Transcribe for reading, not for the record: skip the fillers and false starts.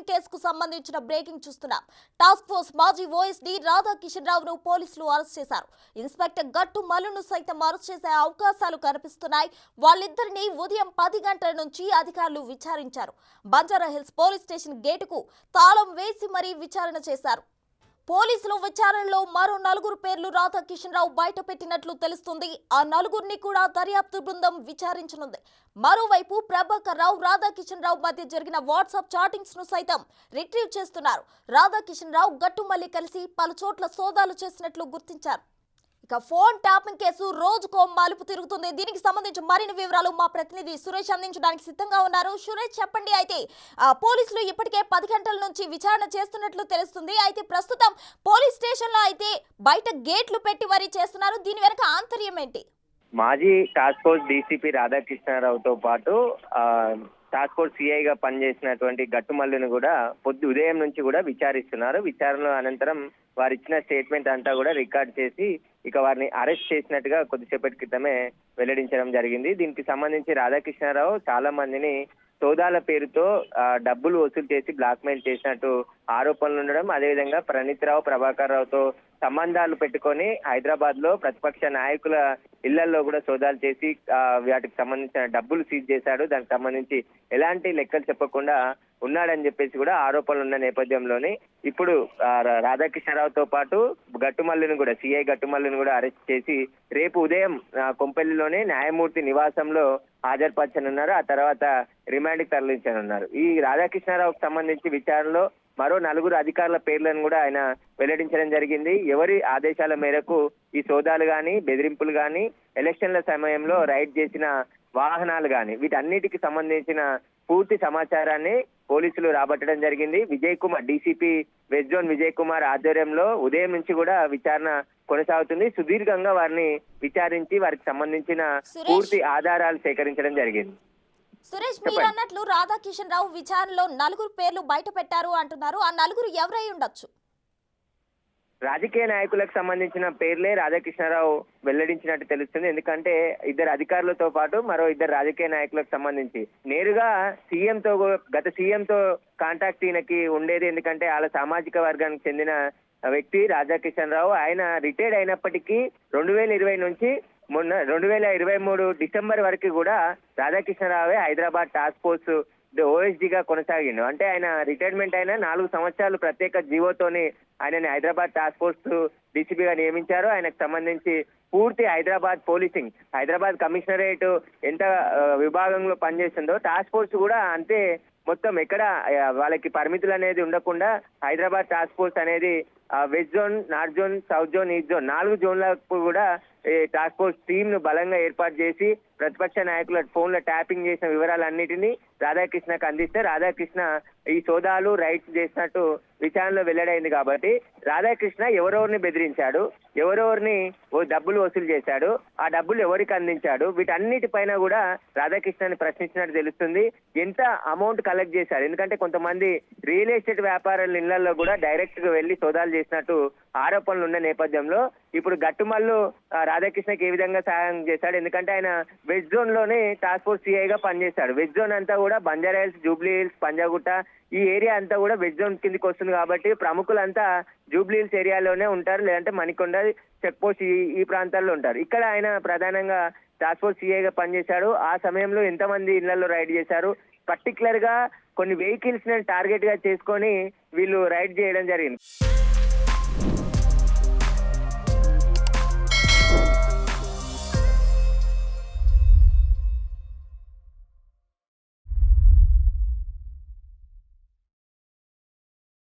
కేసుకు సంబంధించిన బ్రేకింగ్ చూస్తున్నాం. టాస్క్ ఫోర్స్ మాజీ ఓఎస్డీ రాధాకిషన్ రావును పోలీసులు అరెస్ట్ చేశారు. ఇన్స్పెక్టర్ గట్టు మల్లును సైతం అరెస్ట్ చేసే అవకాశాలు కనిపిస్తున్నాయి. వాళ్ళిద్దరిని ఉదయం 10 గంటల నుంచి అధికారులు విచారించారు. బంజారాహిల్స్ పోలీస్ స్టేషన్ గేటుకు తాళం వేసి మరీ విచారణ చేశారు. పోలీసులు విచారణలో మరో 4 పేర్లు రాధాకిషన్ రావు బయట పెట్టినట్లు తెలుస్తుంది. ఆ 4 కూడా దర్యాప్తు బృందం విచారించనుంది. మరోవైపు ప్రభాకర్ రావు, రాధాకిషన్ రావు మధ్య జరిగిన వాట్సాప్ చాటింగ్స్ ను సైతం రిట్రీవ్ చేస్తున్నారు. రాధాకిషన్ రావు గట్టుమల్లి కలిసి పలు చోట్ల సోదాలు చేసినట్లు గుర్తించారు. ఇక ఫోన్ ట్యాపింగ్ కేసు రోజుకో మలుపు తిరుగుతుంది. దీనికి సంబంధించి మరిన్ని వివరాలు మా ప్రతినిధి సురేష్ అందించడానికి సిద్ధంగా ఉన్నారు. సురేష్, చెప్పండి. అయితే పోలీసులు ఇప్పటికే 10 గంటల నుంచి విచారణ చేస్తున్నట్లు తెలుస్తుంది. అయితే ప్రస్తుతం పోలీస్ స్టేషన్ లో అయితే బయట గేట్లు పెట్టి మరీ చేస్తున్నారు. దీని వెనక ఆంతర్యం ఏంటి? మాజీ టాస్క్ ఫోర్స్ డీసీపీ రాధాకృష్ణారావుతో పాటు టాస్క్ ఫోర్స్ సిఐగా పనిచేసినటువంటి గట్టుమల్లును కూడా ఉదయం నుంచి కూడా విచారిస్తున్నారు. విచారణ అనంతరం వారు ఇచ్చిన స్టేట్మెంట్ అంతా కూడా రికార్డ్ చేసి ఇక వారిని అరెస్ట్ చేసినట్టుగా కొద్దిసేపటి క్రితమే వెల్లడించడం జరిగింది. దీనికి సంబంధించి రాధాకృష్ణారావు చాలా మందిని సోదాల పేరుతో డబ్బులు వసూలు చేసి బ్లాక్మెయిల్ చేసినట్టు ఆరోపణలు ఉండడం, అదేవిధంగా ప్రణీత్ రావు, ప్రభాకర్ రావుతో సంబంధాలు పెట్టుకొని హైదరాబాద్ లో ప్రతిపక్ష నాయకుల ఇళ్లలో కూడా సోదాలు చేసి వాటికి సంబంధించిన డబ్బులు సీజ్ చేశాడు. దానికి సంబంధించి ఎలాంటి లెక్కలు చెప్పకుండా ఉన్నాడని చెప్పేసి కూడా ఆరోపణలు ఉన్న నేపథ్యంలోనే ఇప్పుడు రాధాకృష్ణారావుతో పాటు గట్టుమల్లును కూడా సిఐ గట్టుమల్లును కూడా అరెస్ట్ చేసి రేపు ఉదయం కొంపల్లిలోనే న్యాయమూర్తి నివాసంలో హాజరుపరచనున్నారు. ఆ తర్వాత రిమాండ్కి తరలించనున్నారు. ఈ రాధాకృష్ణారావుకు సంబంధించి విచారణలో మరో 4 అధికారుల పేర్లను కూడా ఆయన వెల్లడించడం జరిగింది. ఎవరి ఆదేశాల మేరకు ఈ సోదాలు గాని, బెదిరింపులు గాని, ఎలక్షన్ల సమయంలో రైడ్ చేసిన వాహనాలు గాని, వీటన్నిటికి సంబంధించిన పూర్తి సమాచారాన్ని పోలీసులు రాబట్టడం జరిగింది. Vijay Kumar, DCP west zone Vijay Kumar ఆధ్వర్యంలో ఉదయం నుంచి కూడా విచారణ కొనసాగుతుంది. సుదీర్ఘంగా వారిని విచారించి వారికి సంబంధించిన పూర్తి ఆధారాలు సేకరించడం జరిగింది. సురేష్, మీరు అన్నట్లు రాధాకిషన్ రావు విచారణలో 4 పేర్లు బయట పెట్టారు అంటున్నారు. ఆ 4 ఎవరై ఉండొచ్చు? రాజకీయ నాయకులకు సంబంధించిన పేర్లే రాధాకృష్ణారావు వెల్లడించినట్టు తెలుస్తుంది. ఎందుకంటే 2 అధికారులతో పాటు మరో 2 రాజకీయ నాయకులకు సంబంధించి నేరుగా గత సీఎంతో కాంటాక్ట్ ఈయనకి ఉండేది. ఎందుకంటే వాళ్ళ సామాజిక వర్గానికి చెందిన వ్యక్తి రాధాకిషన్ రావు. ఆయన రిటైర్డ్ అయినప్పటికీ 2020 నుంచి మొన్న 2023 డిసెంబర్ వరకు కూడా రాధాకృష్ణరావే హైదరాబాద్ టాస్క్ ఫోర్స్ ఓఎస్డీగా కొనసాగిండు. అంటే ఆయన రిటైర్మెంట్ అయిన 4 సంవత్సరాలు ప్రత్యేక జీవోతోని ఆయనని హైదరాబాద్ టాస్క్ ఫోర్స్ డీసీపీగా నియమించారు. ఆయనకు సంబంధించి పూర్తి హైదరాబాద్ పోలీసింగ్, హైదరాబాద్ కమిషనరేట్ ఎంత విభాగంలో పనిచేస్తుందో టాస్క్ ఫోర్స్ కూడా అంతే. మొత్తం ఎక్కడ వాళ్ళకి పరిమితులు అనేది ఉండకుండా హైదరాబాద్ టాస్క్ ఫోర్స్ అనేది west zone, north zone, south zone, east zone 4 జోన్లకు కూడా టాస్క్ ఫోర్స్ టీమ్ ను బలంగా ఏర్పాటు చేసి ప్రతిపక్ష నాయకుల ఫోన్లో ట్యాపింగ్ చేసిన వివరాలన్నిటినీ రాధాకృష్ణకు అందిస్తే రాధాకృష్ణ ఈ సోదాలు రైట్స్ చేసినట్టు విచారణలో వెల్లడైంది. కాబట్టి రాధాకృష్ణ ఎవరెవరిని బెదిరించాడు, ఎవరెవరిని డబ్బులు వసూలు చేశాడు, ఆ డబ్బులు ఎవరికి అందించాడు, వీటన్నిటిపైన కూడా రాధాకృష్ణని ప్రశ్నించినట్టు తెలుస్తుంది. ఎంత అమౌంట్ కలెక్ట్ చేశారు, ఎందుకంటే కొంతమంది రియల్ ఎస్టేట్ వ్యాపారుల ఇళ్లలో కూడా డైరెక్ట్ గా వెళ్లి సోదాలు చేసినట్టు ఆరోపణలు ఉన్న నేపథ్యంలో ఇప్పుడు గట్టుమల్లు రాధాకృష్ణకి ఏ విధంగా సహాయం చేశాడు, ఎందుకంటే ఆయన వెస్ట్ జోన్ లోనే టాస్క్ ఫోర్స్ సిఐగా పనిచేశాడు. వెస్ట్ జోన్ అంతా కూడా బంజారాహిల్స్, జూబ్లీ హిల్స్, పంజాగుట్ట ఈ ఏరియా అంతా కూడా వెస్ట్ జోన్ కిందకి వస్తుంది. కాబట్టి ప్రముఖులంతా జూబ్లీ హిల్స్ ఏరియాలోనే ఉంటారు, లేదంటే మణికొండ, చెక్ పోస్ట్ ఈ ప్రాంతాల్లో ఉంటారు. ఇక్కడ ఆయన ప్రధానంగా టాస్క్ ఫోర్స్ సిఐగా పనిచేశాడు. ఆ సమయంలో ఎంతమంది ఇళ్లలో రైడ్ చేశారు, పర్టికులర్ గా కొన్ని వెహికల్స్ ని టార్గెట్ గా చేసుకొని వీళ్ళు రైడ్ చేయడం జరిగింది.